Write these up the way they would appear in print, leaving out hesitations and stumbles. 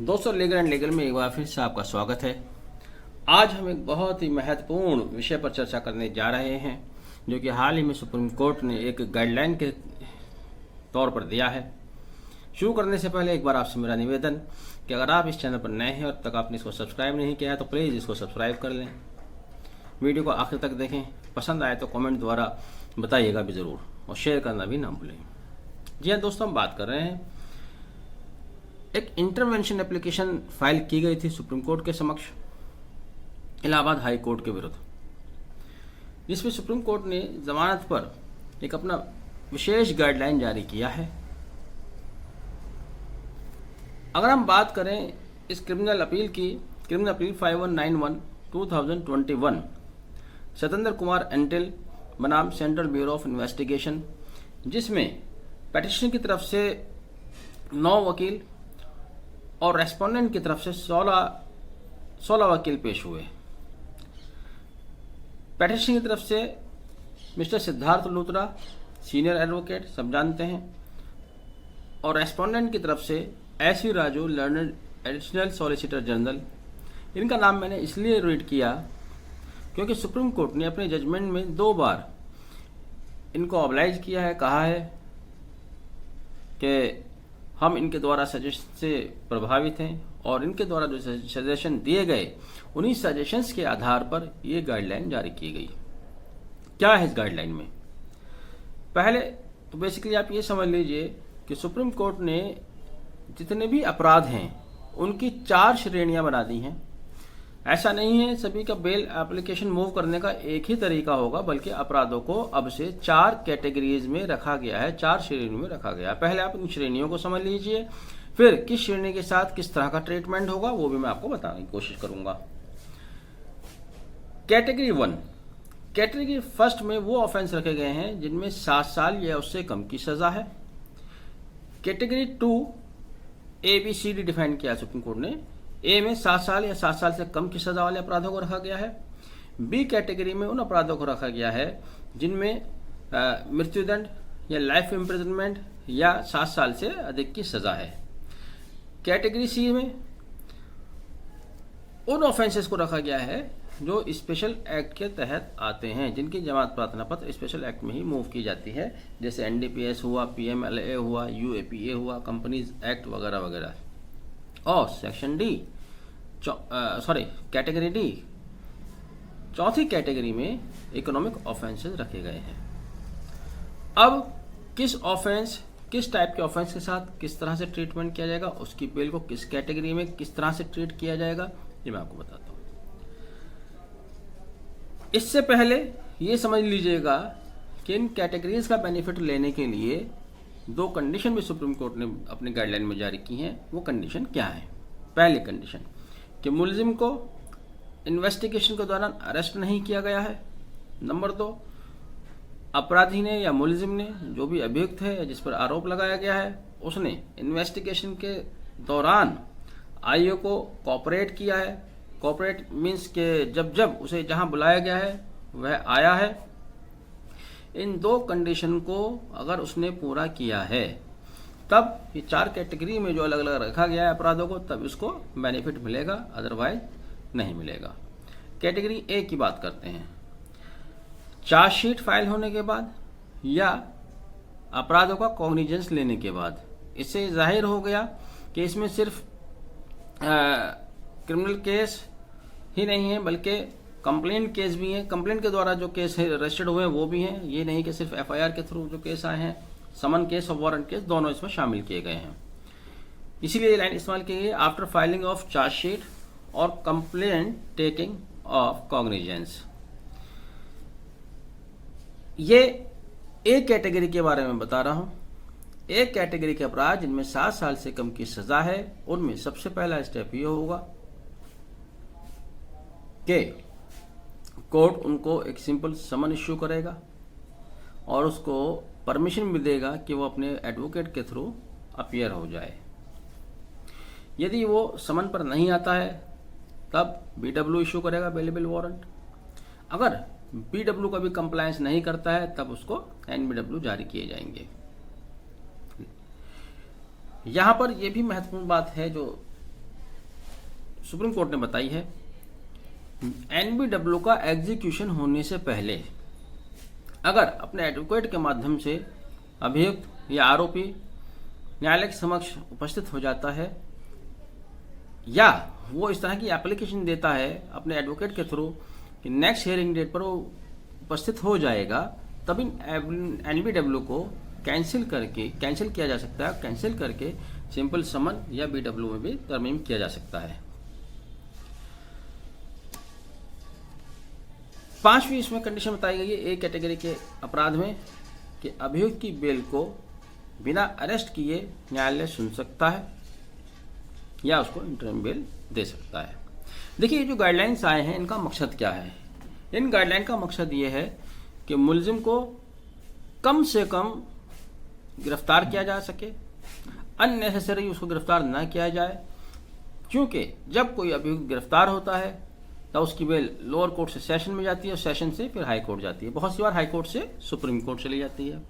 दोस्तों, legal and legal में एक बार फिर से आपका स्वागत है। आज हम एक बहुत ही महत्वपूर्ण विषय पर चर्चा करने जा रहे हैं, जो कि हाल ही में सुप्रीम कोर्ट ने एक गाइडलाइन के तौर पर दिया है। शुरू करने से पहले एक बार आपसे मेरा निवेदन कि अगर आप इस चैनल पर नए हैं और अब तक आपने इसको सब्सक्राइब नहीं किया है तो प्लीज़ इसको सब्सक्राइब कर लें। वीडियो को आखिर तक देखें, पसंद आए तो कमेंट द्वारा बताइएगा भी ज़रूर और शेयर करना भी ना भूलें। जी हाँ दोस्तों, हम बात कर रहे हैं एक इंटरवेंशन एप्लीकेशन फाइल की गई थी सुप्रीम कोर्ट के समक्ष इलाहाबाद हाई कोर्ट के विरुद्ध, जिसमें सुप्रीम कोर्ट ने जमानत पर एक अपना विशेष गाइडलाइन जारी किया है। अगर हम बात करें इस क्रिमिनल अपील की, criminal appeal 5191/2021 Satendra Kumar until बनाम सेंट्रल ब्यूरो ऑफ इन्वेस्टिगेशन, जिसमें पेटिशन की तरफ से 9 वकील और रेस्पोंडेंट की तरफ से 16 वकील पेश हुए। पेटिशन की तरफ से mister Siddharth Luthra, senior advocate, सब जानते हैं, और रेस्पोंडेंट की तरफ से SV. Raju, learned additional solicitor general. इनका नाम मैंने इसलिए रीड किया क्योंकि सुप्रीम कोर्ट ने अपने जजमेंट में 2 बार इनको ऑब्लाइज किया है, कहा है कि हम इनके द्वारा सजेशन से प्रभावित हैं और इनके द्वारा जो सजेशन दिए गए उन्हीं सजेशंस के आधार पर ये गाइडलाइन जारी की गई। क्या है इस गाइडलाइन में? पहले तो बेसिकली आप ये समझ लीजिए कि सुप्रीम कोर्ट ने जितने भी अपराध हैं उनकी 4 श्रेणियां बना दी हैं। ऐसा नहीं है सभी का बेल एप्लीकेशन मूव करने का एक ही तरीका होगा, बल्कि अपराधों को अब से 4 कैटेगरीज में रखा गया है, 4 श्रेणियों में रखा गया है। पहले आप इन श्रेणियों को समझ लीजिए, फिर किस श्रेणी के साथ किस तरह का ट्रीटमेंट होगा वो भी मैं आपको बताने की कोशिश करूंगा। कैटेगरी 1, कैटेगरी फर्स्ट में वो ऑफेंस रखे गए हैं जिनमें 7 साल या उससे कम की सजा है। कैटेगरी 2 ABCD डिफाइन किया सुप्रीम कोर्ट ने। ए में 7 साल या 7 साल से कम की सजा वाले अपराधों को रखा गया है। बी कैटेगरी में उन अपराधों को रखा गया है जिनमें मृत्युदंड या लाइफ इम्प्रिजनमेंट या 7 साल से अधिक की सजा है। कैटेगरी सी में उन ऑफेंसेस को रखा गया है जो स्पेशल एक्ट के तहत आते हैं, जिनकी जमानत प्रार्थना पत्र स्पेशल एक्ट में ही मूव की जाती है, जैसे NDPS हुआ, PMLA हुआ, UAPA हुआ, कंपनीज एक्ट वगैरह वगैरह। और सेक्शन डी कैटेगरी डी, चौथी कैटेगरी में इकोनॉमिक ऑफेंसेस रखे गए हैं। अब किस टाइप के ऑफेंस के साथ किस तरह से ट्रीटमेंट किया जाएगा, उसकी बेल को किस कैटेगरी में किस तरह से ट्रीट किया जाएगा, ये मैं आपको बताता हूँ। इससे पहले ये समझ लीजिएगा कि इन कैटेगरीज का बेनिफिट लेने के लिए 2 कंडीशन भी सुप्रीम कोर्ट ने अपनी गाइडलाइन में जारी की हैं। वो कंडीशन क्या है? पहली कंडीशन कि मुलजिम को इन्वेस्टिगेशन के दौरान अरेस्ट नहीं किया गया है। नंबर 2, अपराधी ने या मुलजिम ने, जो भी अभियुक्त है या जिस पर आरोप लगाया गया है, उसने इन्वेस्टिगेशन के दौरान आईओ को कोऑपरेट किया है। कोऑपरेट मीन्स के जब उसे जहां बुलाया गया है वह आया है। इन 2 कंडीशन को अगर उसने पूरा किया है तब ये 4 कैटेगरी में जो अलग अलग रखा गया है अपराधों को, तब इसको बेनिफिट मिलेगा, अदरवाइज नहीं मिलेगा। कैटेगरी ए की बात करते हैं। चार्जशीट फाइल होने के बाद या अपराधों का कॉग्निजेंस लेने के बाद। इससे जाहिर हो गया कि इसमें सिर्फ क्रिमिनल केस ही नहीं है बल्कि कंप्लेंट केस भी हैं। कंप्लेंट के द्वारा जो केस रजिस्टर्ड हुए हैं वो भी हैं। ये नहीं कि सिर्फ FIR के थ्रू जो केस आए हैं, समन केस और वारंट केस दोनों इसमें शामिल किए गए हैं। इसीलिए ये लाइन इस्तेमाल की गई, आफ्टर फाइलिंग ऑफ चार्जशीट और कंप्लेंट टेकिंग ऑफ कॉग्निजेंस। ये एक कैटेगरी के बारे में बता रहा हूं। एक कैटेगरी के अपराध जिनमें 7 साल से कम की सजा है, उनमें सबसे पहला स्टेप ये होगा कि कोर्ट उनको एक सिंपल समन इश्यू करेगा और उसको परमिशन भी देगा कि वो अपने एडवोकेट के थ्रू अपीयर हो जाए। यदि वो समन पर नहीं आता है तब BW इश्यू करेगा, बेलेबल वारंट। अगर BW का भी कंप्लायंस नहीं करता है तब उसको NBW जारी किए जाएंगे। यहां पर यह भी महत्वपूर्ण बात है जो सुप्रीम कोर्ट ने बताई है, एनबीडब्ल्यू का एग्जीक्यूशन होने से पहले अगर अपने एडवोकेट के माध्यम से अभियुक्त या आरोपी न्यायालय के समक्ष उपस्थित हो जाता है या वो इस तरह की एप्लीकेशन देता है अपने एडवोकेट के थ्रू कि नेक्स्ट हियरिंग डेट पर वो उपस्थित हो जाएगा, तभी एनबीडब्ल्यू को कैंसिल किया जा सकता है। कैंसिल करके सिंपल समन या बीडब्ल्यू में भी तरमीम किया जा सकता है। पांचवी इसमें कंडीशन बताई गई है ए कैटेगरी के अपराध में कि अभियुक्त की बेल को बिना अरेस्ट किए न्यायालय सुन सकता है या उसको इंटरिम बेल दे सकता है। देखिए, ये जो गाइडलाइंस आए हैं इनका मकसद क्या है? इन गाइडलाइन का मकसद ये है कि मुलजिम को कम से कम गिरफ्तार किया जा सके, अननेसेसरी उसको गिरफ्तार न किया जाए, क्योंकि जब कोई अभियुक्त गिरफ्तार होता है तो उसकी बेल लोअर कोर्ट से सेशन में जाती है और सेशन से फिर हाई कोर्ट जाती है। बहुत सी बार हाई कोर्ट से सुप्रीम कोर्ट चली जाती है।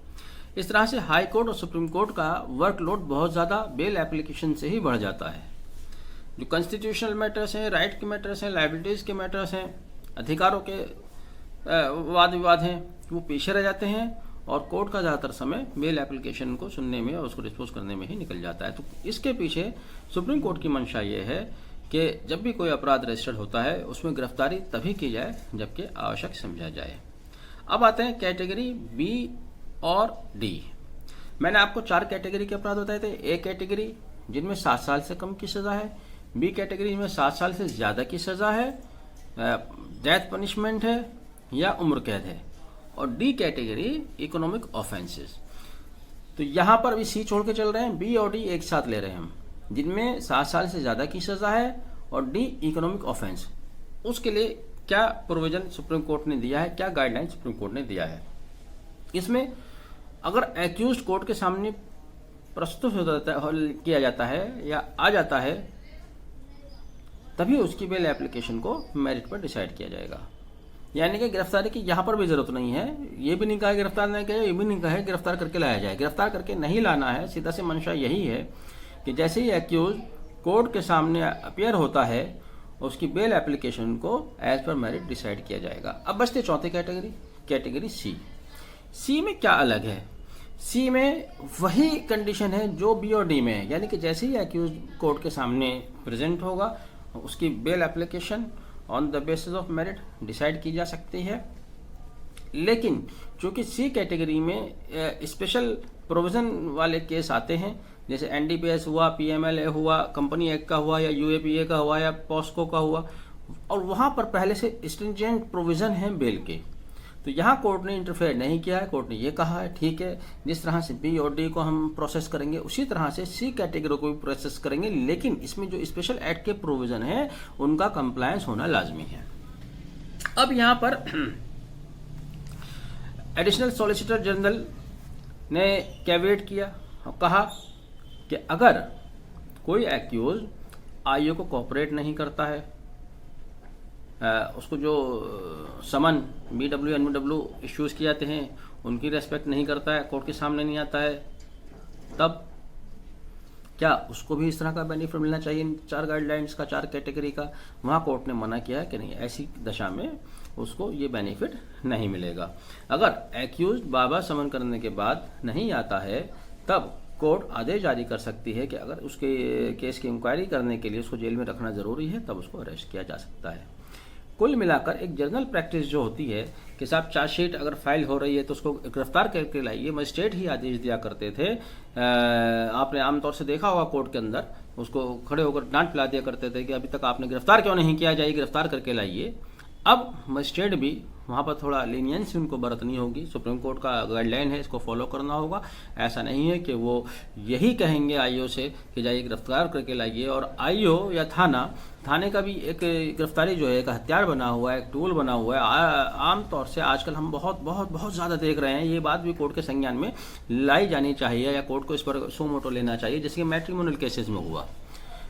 इस तरह से हाई कोर्ट और सुप्रीम कोर्ट का वर्कलोड बहुत ज़्यादा बेल एप्लीकेशन से ही बढ़ जाता है। जो कॉन्स्टिट्यूशनल मैटर्स हैं, राइट के मैटर्स हैं, लाइबिलिटीज़ के मैटर्स हैं, अधिकारों के वाद विवाद हैं, वो पीछे रह जाते हैं और कोर्ट का ज़्यादातर समय बेल एप्लीकेशन को सुनने में और उसको डिस्पोज करने में ही निकल जाता है। तो इसके पीछे सुप्रीम कोर्ट की मंशा ये है कि जब भी कोई अपराध रजिस्टर्ड होता है उसमें गिरफ्तारी तभी की जाए जबकि आवश्यक समझा जाए। अब आते हैं कैटेगरी बी और डी। मैंने आपको 4 कैटेगरी के अपराध बताए थे। ए कैटेगरी जिनमें 7 साल से कम की सज़ा है, बी कैटेगरी में 7 साल से ज़्यादा की सज़ा है, डेथ पनिशमेंट है या उम्र कैद है, और डी कैटेगरी इकोनॉमिक ऑफेंसेस। तो यहाँ पर अभी सी छोड़ के चल रहे हैं, बी और डी एक साथ ले रहे हैं हम, जिनमें 7 साल से ज़्यादा की सज़ा है और डी इकोनॉमिक ऑफेंस। उसके लिए क्या प्रोविजन सुप्रीम कोर्ट ने दिया है, क्या गाइडलाइन सुप्रीम कोर्ट ने दिया है? इसमें अगर एक्यूज्ड कोर्ट के सामने प्रस्तुत किया जाता है या आ जाता है तभी उसकी बेल एप्लीकेशन को मेरिट पर डिसाइड किया जाएगा। यानी कि गिरफ्तारी की यहाँ पर भी जरूरत नहीं है। ये भी नहीं कहा गिरफ्तार नहीं किया, ये भी नहीं कहा गिरफ्तार करके लाया जाए। गिरफ्तार करके नहीं लाना है, सीधा से मंशा यही है कि जैसे ही एक्यूज कोर्ट के सामने अपीयर होता है उसकी बेल एप्लीकेशन को एज पर मेरिट डिसाइड किया जाएगा। अब बचते चौथी कैटेगरी, कैटेगरी सी। सी में क्या अलग है? सी में वही कंडीशन है जो बी और डी में है, यानी कि जैसे ही एक्यूज कोर्ट के सामने प्रेजेंट होगा उसकी bail application on the basis of merit decide की जा सकती है। लेकिन चूंकि सी कैटेगरी में स्पेशल प्रोविजन वाले केस आते हैं, जैसे एनडीपीएस हुआ, पीएमएलए हुआ, कंपनी एक्ट का हुआ या यूएपीए का हुआ या पॉस्को का हुआ, और वहां पर पहले से स्ट्रिंजेंट प्रोविजन है बेल के, तो यहाँ कोर्ट ने इंटरफेयर नहीं किया है। कोर्ट ने ये कहा है ठीक है, जिस तरह से बी और डी को हम प्रोसेस करेंगे उसी तरह से सी कैटेगरी को भी प्रोसेस करेंगे, लेकिन इसमें जो स्पेशल एक्ट के प्रोविजन है उनका कंप्लायंस होना लाजमी है। अब यहाँ पर एडिशनल सॉलिसिटर जनरल ने कैविएट किया और कहा कि अगर कोई एक्यूज आईओ को कोऑपरेट नहीं करता है, उसको जो समन बीडब्ल्यू एनबीडब्ल्यू इश्यूज किए जाते हैं उनकी रेस्पेक्ट नहीं करता है, कोर्ट के सामने नहीं आता है, तब क्या उसको भी इस तरह का बेनिफिट मिलना चाहिए इन 4 गाइडलाइंस का, 4 कैटेगरी का? वहाँ कोर्ट ने मना किया है कि नहीं, ऐसी दशा में उसको ये बेनिफिट नहीं मिलेगा। अगर एक्यूज बाबा समन करने के बाद नहीं आता है तब कोर्ट आदेश जारी कर सकती है कि अगर उसके केस की इंक्वायरी करने के लिए उसको जेल में रखना ज़रूरी है तब उसको अरेस्ट किया जा सकता है। कुल मिलाकर एक जनरल प्रैक्टिस जो होती है कि साहब चार्जशीट अगर फाइल हो रही है तो उसको गिरफ्तार करके लाइए, मजिस्ट्रेट ही आदेश दिया करते थे। आपने आमतौर से देखा होगा कोर्ट के अंदर उसको खड़े होकर डांट पिला दिया करते थे कि अभी तक आपने गिरफ्तार क्यों नहीं किया, जाइए गिरफ्तार करके लाइए। अब मजिस्ट्रेट भी वहाँ पर थोड़ा लीनियंस उनको बरतनी होगी, सुप्रीम कोर्ट का गाइडलाइन है, इसको फॉलो करना होगा। ऐसा नहीं है कि वो यही कहेंगे आईओ से कि जाइए गिरफ्तार करके लाइए, और आईओ या थाने का भी एक गिरफ्तारी जो है एक हथियार बना हुआ है, एक टूल बना हुआ है। आमतौर से आजकल हम बहुत ज़्यादा देख रहे हैं, ये बात भी कोर्ट के संज्ञान में लाई जानी चाहिए या कोर्ट को इस पर सो मोटो लेना चाहिए, जैसे कि मैट्रिमोनियल केसेस में हुआ।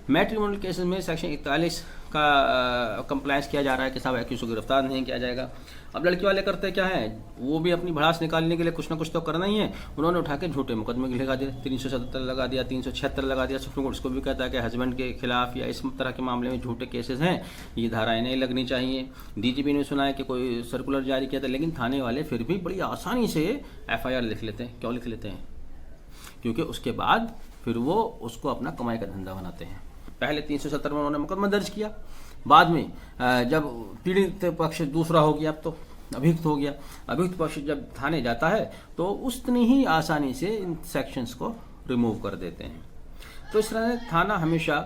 मैट्रिमोनियल केसेस में सेक्शन 41 का कंप्लायंस किया जा रहा है कि साहब एक्यूज को गिरफ्तार नहीं किया जाएगा। अब लड़की वाले करते क्या हैं, वो भी अपनी भड़ास निकालने के लिए कुछ ना कुछ तो करना ही है। उन्होंने उठा के झूठे मुकदमे लगा दिए, 377 लगा दिया, 376 लगा दिया। सुप्रीम कोर्ट इसको भी कहता है कि हस्बैंड के खिलाफ या इस तरह के मामले में झूठे केसेस हैं, ये धाराएं नहीं लगनी चाहिए। डीजीपी ने सुना है कि कोई सर्कुलर जारी किया था, लेकिन थाने वाले फिर भी बड़ी आसानी से FIR लिख लेते हैं। क्यों लिख लेते हैं? क्योंकि उसके बाद फिर वो उसको अपना कमाई का धंधा बनाते हैं। पहले 370 में उन्होंने मुकदमा दर्ज किया, बाद में जब पीड़ित पक्ष दूसरा हो गया, अब तो अभियुक्त हो गया, अभियुक्त पक्ष जब थाने जाता है तो उतनी ही आसानी से इन सेक्शंस को रिमूव कर देते हैं। तो इस तरह थाना हमेशा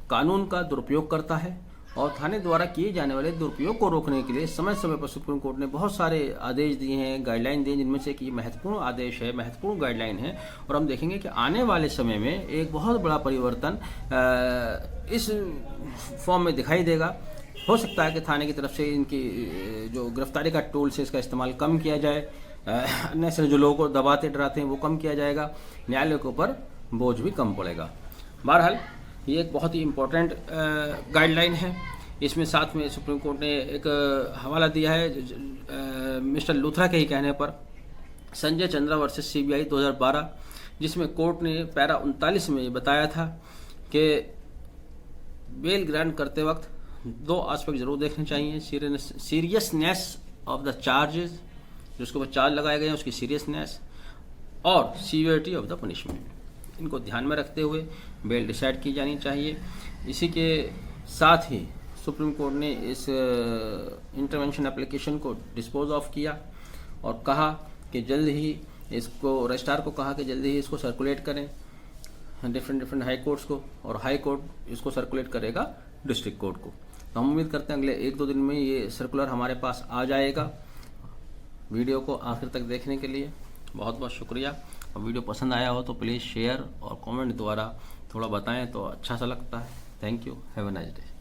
कानून का दुरुपयोग करता है और थाने द्वारा किए जाने वाले दुरुपयोग को रोकने के लिए समय समय पर सुप्रीम कोर्ट ने बहुत सारे आदेश दिए हैं, गाइडलाइन दिए, जिनमें से एक महत्वपूर्ण आदेश है, महत्वपूर्ण गाइडलाइन है। और हम देखेंगे कि आने वाले समय में एक बहुत बड़ा परिवर्तन इस फॉर्म में दिखाई देगा। हो सकता है कि थाने की तरफ से इनकी जो गिरफ्तारी का टूल्स है इसका इस्तेमाल कम किया जाए, अन्य से जो लोगों को दबाते डराते हैं वो कम किया जाएगा, न्यायालय के ऊपर बोझ भी कम पड़ेगा। बहरहाल ये एक बहुत ही इम्पोर्टेंट गाइडलाइन है। इसमें साथ में सुप्रीम कोर्ट ने एक हवाला दिया है मिस्टर लूथरा के ही कहने पर, संजय चंद्रा वर्सेस CBI 2012, जिसमें कोर्ट ने पैरा 39 में बताया था कि बेल ग्रांट करते वक्त 2 एस्पेक्ट जरूर देखने चाहिए। सीरियसनेस ऑफ द चार्जेस, जिसके ऊपर चार्ज लगाए गए हैं उसकी सीरियसनेस, और सीवियरिटी ऑफ द पनिशमेंट। इनको ध्यान में रखते हुए बेल डिसाइड की जानी चाहिए। इसी के साथ ही सुप्रीम कोर्ट ने इस इंटरवेंशन एप्लीकेशन को डिस्पोज ऑफ किया और कहा कि जल्द ही इसको, रजिस्ट्रार को कहा कि जल्द ही इसको सर्कुलेट करें डिफरेंट हाई कोर्ट्स को, और हाई कोर्ट इसको सर्कुलेट करेगा डिस्ट्रिक्ट कोर्ट को। तो हम उम्मीद करते हैं अगले 1-2 दिन में ये सर्कुलर हमारे पास आ जाएगा। वीडियो को आखिर तक देखने के लिए बहुत बहुत शुक्रिया। और वीडियो पसंद आया हो तो प्लीज़ शेयर और कमेंट द्वारा थोड़ा बताएं तो अच्छा सा लगता है। Thank you, have a nice day.